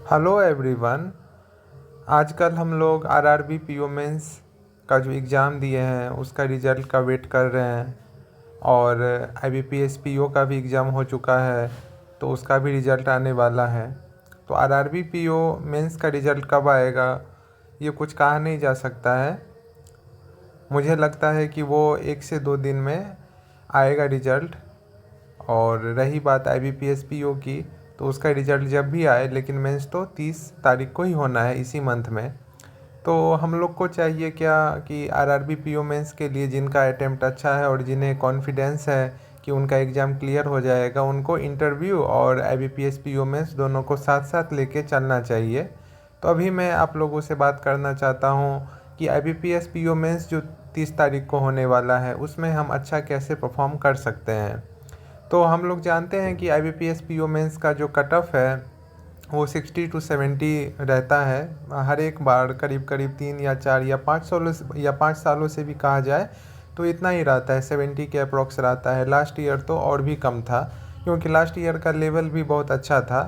Hello everyone. आजकल हम लोग आरआरबी पीओ मेंस का जो एग्ज़ाम दिए हैं उसका रिज़ल्ट का वेट कर रहे हैं। और आईबीपीएस पीओ का भी एग्ज़ाम हो चुका है तो उसका भी रिज़ल्ट आने वाला है। तो आरआरबी पीओ मेंस का रिज़ल्ट कब आएगा ये कुछ कहा नहीं जा सकता है। मुझे लगता है कि वो 1 से 2 दिन में आएगा रिज़ल्ट। और रही बात आईबीपीएस पीओ की, तो उसका रिज़ल्ट जब भी आए, लेकिन मेंस तो 30 तारीख को ही होना है इसी मंथ में। तो हम लोग को चाहिए क्या कि आरआरबी पीओ मेंस के लिए जिनका अटेम्प्ट अच्छा है और जिन्हें कॉन्फिडेंस है कि उनका एग्ज़ाम क्लियर हो जाएगा, उनको इंटरव्यू और आईबीपीएस पीओ मेंस दोनों को साथ साथ लेके चलना चाहिए। तो अभी मैं आप लोगों से बात करना चाहता हूँ कि आईबीपीएस पीओ मेंस जो 30 तारीख को होने वाला है उसमें हम अच्छा कैसे परफॉर्म कर सकते हैं। तो हम लोग जानते हैं कि आईबीपीएस पीओ मेंस का जो कट ऑफ है वो 60 to 70 रहता है। हर एक बार करीब करीब 3 या 4 या 5 सालों से भी कहा जाए तो इतना ही रहता है, 70 के अप्रॉक्स रहता है। लास्ट ईयर तो और भी कम था क्योंकि लास्ट ईयर का लेवल भी बहुत अच्छा था।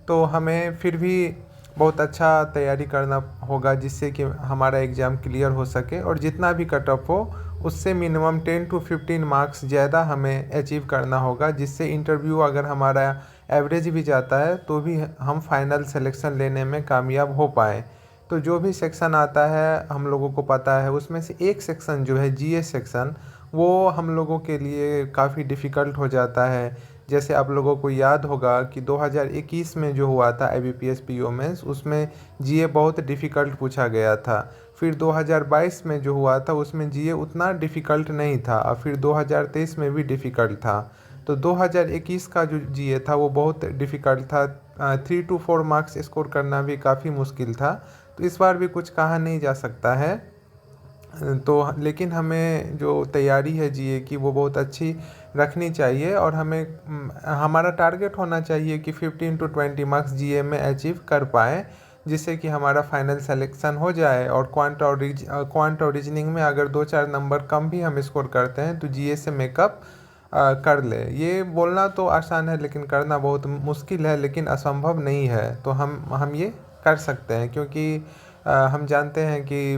तो हमें फिर भी बहुत अच्छा तैयारी करना होगा जिससे कि हमारा एग्ज़ाम क्लियर हो सके, और जितना भी कट ऑफ हो उससे मिनिमम 10 to 15 मार्क्स ज़्यादा हमें अचीव करना होगा, जिससे इंटरव्यू अगर हमारा एवरेज भी जाता है तो भी हम फाइनल सिलेक्शन लेने में कामयाब हो पाएँ। तो जो भी सेक्शन आता है हम लोगों को पता है, उसमें से एक सेक्शन जो है जीए सेक्शन, वो हम लोगों के लिए काफ़ी डिफ़िकल्ट हो जाता है। जैसे आप लोगों को याद होगा कि 2021 में जो हुआ था आईबीपीएस पीओ मेंस, उसमें जीए बहुत डिफ़िकल्ट पूछा गया था। फिर 2022 में जो हुआ था उसमें जीए उतना डिफ़िकल्ट नहीं था, और फिर 2023 में भी डिफ़िकल्ट था। तो 2021 का जो जीए था वो बहुत डिफ़िकल्ट था। 3 to 4 मार्क्स स्कोर करना भी काफ़ी मुश्किल था। तो इस बार भी कुछ कहा नहीं जा सकता है। तो लेकिन हमें जो तैयारी है जीए की वो बहुत अच्छी रखनी चाहिए, और हमें हमारा टारगेट होना चाहिए कि 15 to 20 मार्क्स जीए में अचीव कर पाएँ, जिससे कि हमारा फाइनल सिलेक्शन हो जाए। और क्वांट और रीजनिंग में अगर 2-4 नंबर कम भी हम स्कोर करते हैं तो जीए से मेकअप कर ले। ये बोलना तो आसान है लेकिन करना बहुत मुश्किल है, लेकिन असंभव नहीं है। तो हम ये कर सकते हैं क्योंकि हम जानते हैं कि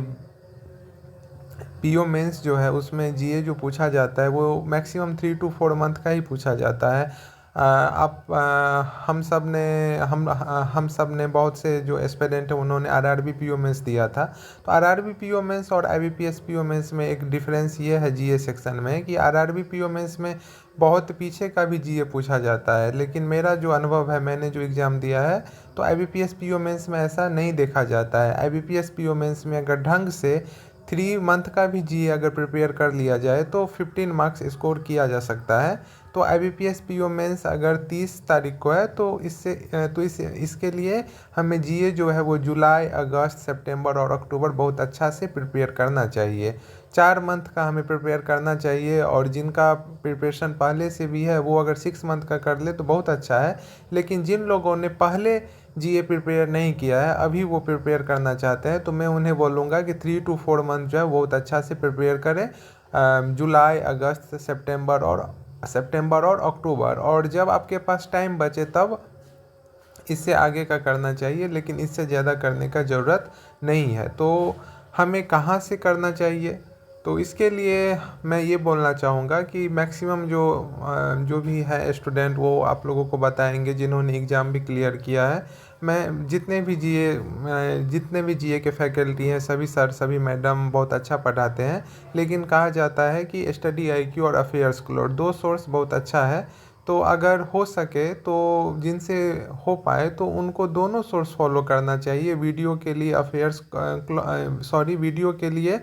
पीओ मेंस जो है उसमें जीए जो पूछा जाता है वो मैक्सिमम 3 to 4 मंथ का ही पूछा जाता है। हम सब ने बहुत से जो एस्पिरेंट हैं उन्होंने आरआरबी पीओ मेंस दिया था। तो आरआरबी पीओ मेंस और आईबीपीएस पीओ मेंस में एक डिफरेंस ये है जीए सेक्शन में कि आरआरबी पीओ मेंस में बहुत पीछे का भी जीए पूछा जाता है, लेकिन मेरा जो अनुभव है, मैंने जो एग्ज़ाम दिया है, तो आईबीपीएस पीओ मेंस में ऐसा नहीं देखा जाता है। आईबीपीएस पीओ मेंस में अगर ढंग से 3 मंथ का भी जीए अगर प्रिपेयर कर लिया जाए तो 15 मार्क्स स्कोर किया जा सकता है। तो आईबीपीएस पीओ मेंस अगर 30 तारीख को है तो इसके लिए हमें जीए जो है वो जुलाई, अगस्त, सितंबर और अक्टूबर बहुत अच्छा से प्रिपेयर करना चाहिए। 4 मंथ का हमें प्रिपेयर करना चाहिए, और जिनका प्रिपरेशन पहले से भी है वो अगर 6 मंथ का कर ले तो बहुत अच्छा है। लेकिन जिन लोगों ने पहले जीए प्रिपेयर नहीं किया है, अभी वो प्रिपेयर करना चाहते हैं, तो मैं उन्हें बोलूँगा कि 3 to 4 मंथ जो है बहुत अच्छा से प्रिपेयर करें। जुलाई, अगस्त, सितंबर और अक्टूबर, और जब आपके पास टाइम बचे तब इससे आगे का करना चाहिए, लेकिन इससे ज़्यादा करने का ज़रूरत नहीं है। तो हमें कहाँ से करना चाहिए? तो इसके लिए मैं ये बोलना चाहूँगा कि मैक्सिमम जो भी है स्टूडेंट वो आप लोगों को बताएंगे जिन्होंने एग्ज़ाम भी क्लियर किया है। मैं जितने भी जीए के फैकल्टी हैं, सभी सर सभी मैडम बहुत अच्छा पढ़ाते हैं। लेकिन कहा जाता है कि स्टडी आईक्यू और अफेयर्स क्लोड 2 सोर्स बहुत अच्छा है। तो अगर हो सके तो जिनसे हो पाए तो उनको दोनों सोर्स फॉलो करना चाहिए। वीडियो के लिए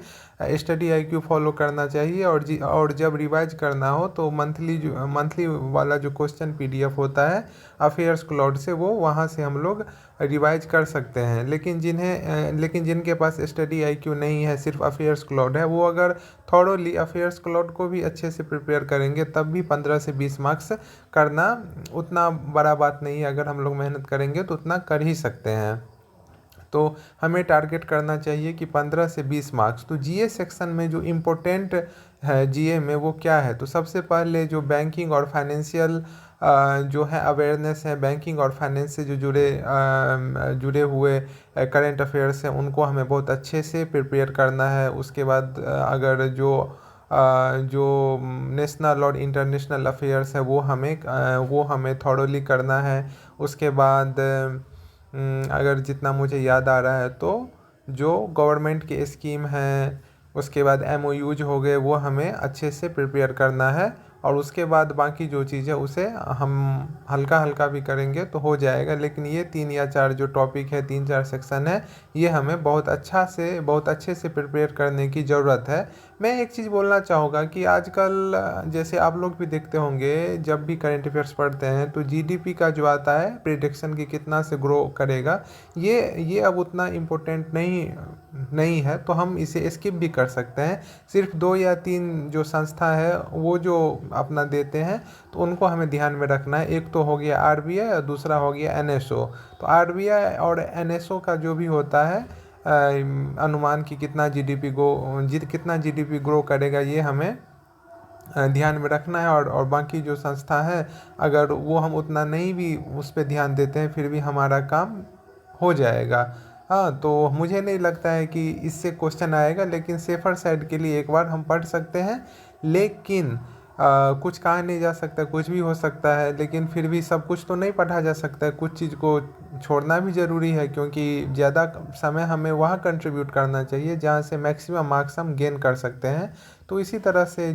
स्टडी आईक्यू फॉलो करना चाहिए, और जब रिवाइज करना हो तो मंथली वाला जो क्वेश्चन पीडीएफ होता है अफेयर्स क्लाउड से, वो वहाँ से हम लोग रिवाइज कर सकते हैं। लेकिन जिनके पास स्टडी आईक्यू नहीं है, सिर्फ अफेयर्स क्लाउड है, वो अगर थॉरोली अफेयर्स क्लाउड को भी अच्छे से प्रिपेयर करेंगे तब भी 15 से 20 मार्क्स करना उतना बड़ा बात नहीं है। अगर हम लोग मेहनत करेंगे तो उतना कर ही सकते हैं। तो हमें टारगेट करना चाहिए कि 15 से 20 मार्क्स। तो जीए सेक्शन में जो इम्पोर्टेंट है जीए में वो क्या है, तो सबसे पहले जो बैंकिंग और फाइनेंशियल जो है अवेयरनेस है बैंकिंग और फाइनेंस से जो जुड़े हुए करंट अफेयर्स हैं उनको हमें बहुत अच्छे से प्रिपेयर करना है। उसके बाद अगर जो नेशनल और इंटरनेशनल अफेयर्स है वो हमें थॉरोली करना है। उसके बाद अगर जितना मुझे याद आ रहा है तो जो गवर्नमेंट की स्कीम है उसके बाद MOUज हो गए वो हमें अच्छे से प्रिपेयर करना है। और उसके बाद बाकी जो चीज़ है उसे हम हल्का हल्का भी करेंगे तो हो जाएगा। लेकिन ये 3 या 4 जो टॉपिक है 3-4 सेक्शन है ये हमें बहुत अच्छे से प्रिपेयर करने की ज़रूरत है। मैं एक चीज़ बोलना चाहूँगा कि आजकल जैसे आप लोग भी देखते होंगे जब भी करंट अफेयर्स पढ़ते हैं तो GDP का जो आता है प्रिडिक्शन की कितना से ग्रो करेगा ये अब उतना इम्पोर्टेंट नहीं है तो हम इसे स्किप भी कर सकते हैं। सिर्फ 2 या 3 जो संस्था है वो जो अपना देते हैं तो उनको हमें ध्यान में रखना है। एक तो हो गया RBI और दूसरा हो गया NSO। तो RBI और NSO का जो भी होता है अनुमान की कितना GDP ग्रो करेगा ये हमें ध्यान में रखना है। और बाकी जो संस्था है अगर वो हम उतना नहीं भी उस पर ध्यान देते हैं फिर भी हमारा काम हो जाएगा। हाँ, तो मुझे नहीं लगता है कि इससे क्वेश्चन आएगा लेकिन सेफर साइड के लिए एक बार हम पढ़ सकते हैं। लेकिन कुछ कहा नहीं जा सकता, कुछ भी हो सकता है, लेकिन फिर भी सब कुछ तो नहीं पढ़ा जा सकता है। कुछ चीज़ को छोड़ना भी ज़रूरी है क्योंकि ज़्यादा समय हमें वहाँ कंट्रीब्यूट करना चाहिए जहाँ से मैक्सिमम मार्क्स हम गेन कर सकते हैं। तो इसी तरह से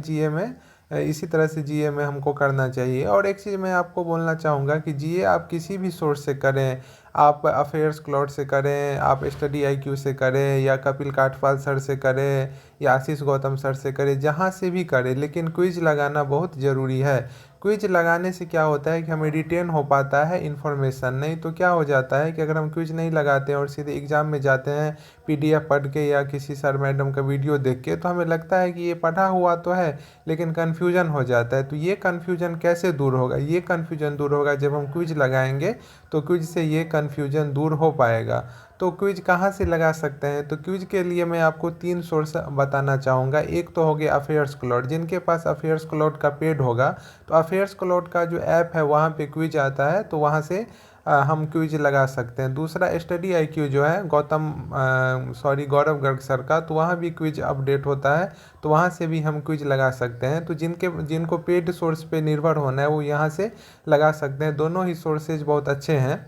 जीए में हमको करना चाहिए। और एक चीज़ मैं आपको बोलना चाहूँगा कि जीए आप किसी भी सोर्स से करें, आप अफेयर्स क्लाउड से करें, आप स्टडी IQ से करें या कपिल काठपाल सर से करें या आशीष गौतम सर से करें, जहाँ से भी करें, लेकिन क्विज लगाना बहुत ज़रूरी है। क्विज लगाने से क्या होता है कि हमें रिटेन हो पाता है इन्फॉर्मेशन। नहीं तो क्या हो जाता है कि अगर हम क्विज नहीं लगाते हैं और सीधे एग्ज़ाम में जाते हैं PDF पढ़ के या किसी सर मैडम का वीडियो देख के, तो हमें लगता है कि ये पढ़ा हुआ तो है लेकिन कन्फ्यूजन हो जाता है। तो ये कन्फ्यूजन कैसे दूर होगा? ये कन्फ्यूजन दूर होगा जब हम क्विज लगाएंगे, तो क्विज से ये कन्फ्यूजन दूर हो पाएगा। तो क्विज कहाँ से लगा सकते हैं? तो क्विज के लिए मैं आपको 3 सोर्स बताना चाहूँगा। एक तो हो गया अफेयर्स क्लाउड। जिनके पास अफेयर्स क्लाउड का पेड होगा तो अफेयर्स क्लाउड का जो ऐप है वहाँ पे क्विज आता है तो वहाँ से हम क्विज लगा सकते हैं। दूसरा स्टडी IQ जो है गौरव गर्ग सर का, तो वहाँ भी क्विज अपडेट होता है तो वहाँ से भी हम क्विज लगा सकते हैं। तो जिनको पेड सोर्स पे निर्भर होना है वो यहाँ से लगा सकते हैं। दोनों ही सोर्सेज बहुत अच्छे हैं।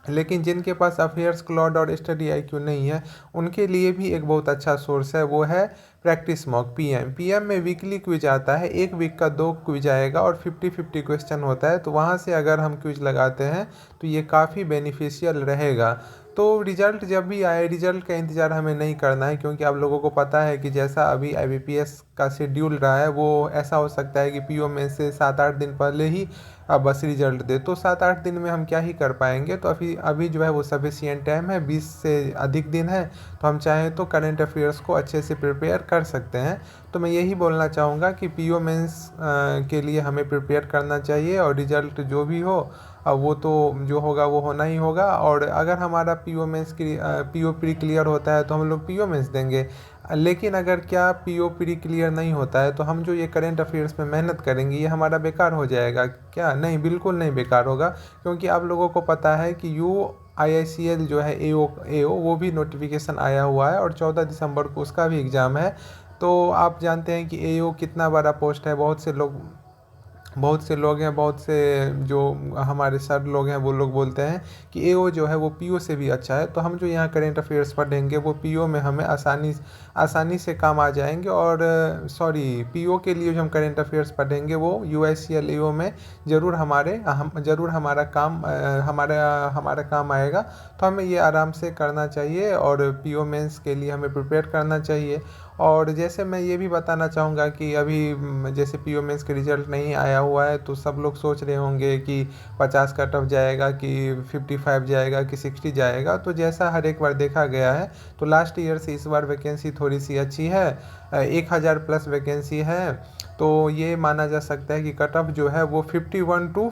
लेकिन जिनके पास अफेयर्स क्लाउड और स्टडी IQ नहीं है उनके लिए भी एक बहुत अच्छा सोर्स है, वो है प्रैक्टिस मॉक PM में वीकली क्विज आता है। एक वीक का 2 क्विज आएगा और 50-50 क्वेश्चन होता है। तो वहाँ से अगर हम क्विज लगाते हैं तो ये काफ़ी बेनिफिशियल रहेगा। तो रिजल्ट जब भी आए, रिजल्ट का इंतज़ार हमें नहीं करना है क्योंकि आप लोगों को पता है कि जैसा अभी IBPS का शेड्यूल रहा है वो ऐसा हो सकता है कि PO में से 7-8 दिन पहले ही बस रिजल्ट दे। तो 7-8 दिन में हम क्या ही कर पाएंगे? तो अभी जो है वो सफिशिएंट टाइम है, 20 से अधिक दिन है। तो हम चाहें तो करंट अफेयर्स को अच्छे से प्रिपेयर कर सकते हैं। तो मैं यही बोलना चाहूँगा कि PO मेंस के लिए हमें प्रिपेयर करना चाहिए और रिजल्ट जो भी हो वो तो जो होगा वो होना ही होगा। और अगर हमारा PO प्री क्लियर होता है तो हम लोग PO मेंस देंगे। लेकिन अगर PO प्री क्लियर नहीं होता है तो हम जो ये करंट अफेयर्स में मेहनत करेंगे ये हमारा बेकार हो जाएगा क्या? नहीं, बिल्कुल नहीं बेकार होगा। क्योंकि आप लोगों को पता है कि UIICL जो है AO वो भी नोटिफिकेशन आया हुआ है और 14 दिसंबर को उसका भी एग्ज़ाम है। तो आप जानते हैं कि AO कितना बड़ा पोस्ट है। बहुत से लोग हैं, बहुत से जो हमारे सर लोग हैं वो लोग बोलते हैं कि AO जो है वो PO से भी अच्छा है। तो हम जो यहाँ करंट अफेयर्स पढ़ेंगे वो PO में हमें आसानी से काम आ जाएंगे। और PO के लिए जो हम करंट अफेयर्स पढ़ेंगे वो UICL AO में ज़रूर हमारा काम आएगा। तो हमें ये आराम से करना चाहिए और PO मेंस के लिए हमें प्रिपेयर करना चाहिए। और जैसे मैं ये भी बताना चाहूँगा कि अभी जैसे PO मेंस के रिज़ल्ट नहीं आया हुआ है तो सब लोग सोच रहे होंगे कि 50 कट ऑफ जाएगा कि 55 जाएगा कि 60 जाएगा। तो जैसा हर एक बार देखा गया है तो लास्ट ईयर से इस बार वैकेंसी थोड़ी सी अच्छी है, 1000 प्लस वैकेंसी है। तो ये माना जा सकता है कि कट ऑफ जो है वो 51 to